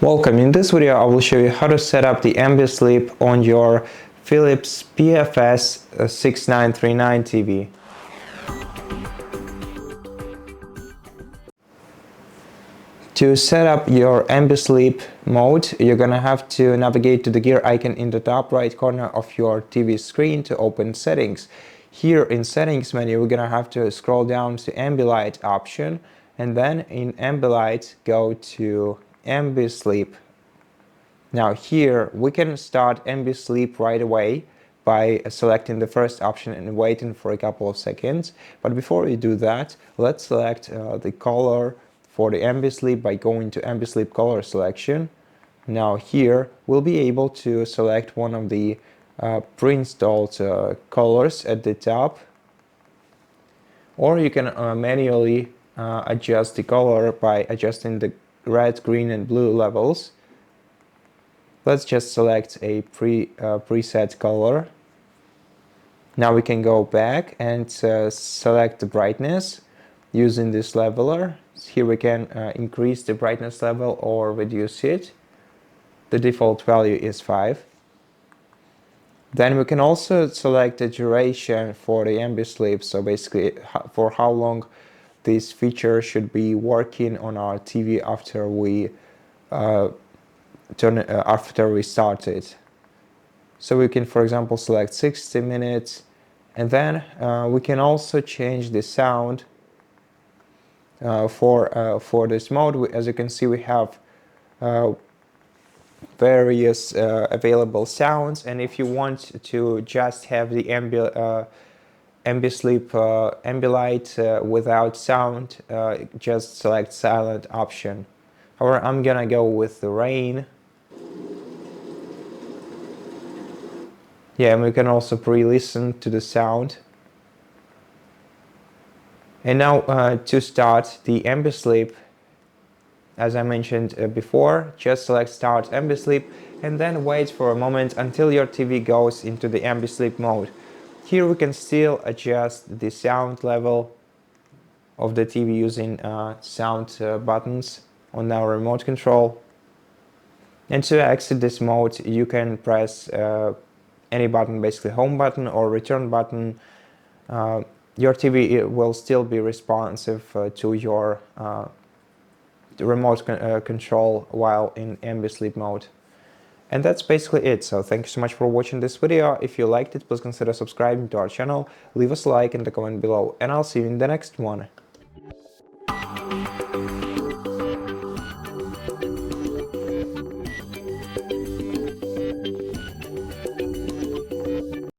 Welcome. In this video I will show you how to set up the Ambislite on your Philips PFS6939 TV. To set up your Ambislite mode, you're gonna have to navigate to the gear icon in the top right corner of your TV screen to open settings. Here in settings menu, we're gonna have to scroll down to Ambilight option, and then in Ambilight go to Ambislip. Now here we can start Ambislip right away by selecting the first option and waiting for a couple of seconds. But before we do that, let's select the color for the Ambislip by going to Ambislip color selection. Now here we'll be able to select one of the pre-installed colors at the top, or you can manually adjust the color by adjusting the red, green and blue levels. Let's just select a preset color. Now we can go back and select the brightness using this leveler. Here we can increase the brightness level or reduce it. The default value is 5. Then we can also select the duration for the Ambislip, so basically for how long this feature should be working on our TV after we start it. So we can, for example, select 60 minutes, and then we can also change the sound for this mode. As you can see, we have various available sounds, and if you want to just have the Ambislip Ambilight without sound, just select silent option. However, I'm gonna go with the rain. Yeah, and we can also pre-listen to the sound. And now to start the Ambislip, as I mentioned before, just select Start Ambislip and then wait for a moment until your TV goes into the Ambislip mode. Here we can still adjust the sound level of the TV using sound buttons on our remote control. And to exit this mode, you can press any button, basically home button or return button. Your TV will still be responsive to your remote control while in Ambislip mode. And that's basically it. So thank you so much for watching this video. If you liked it, please consider subscribing to our channel, leave us a like and a comment below, and I'll see you in the next one.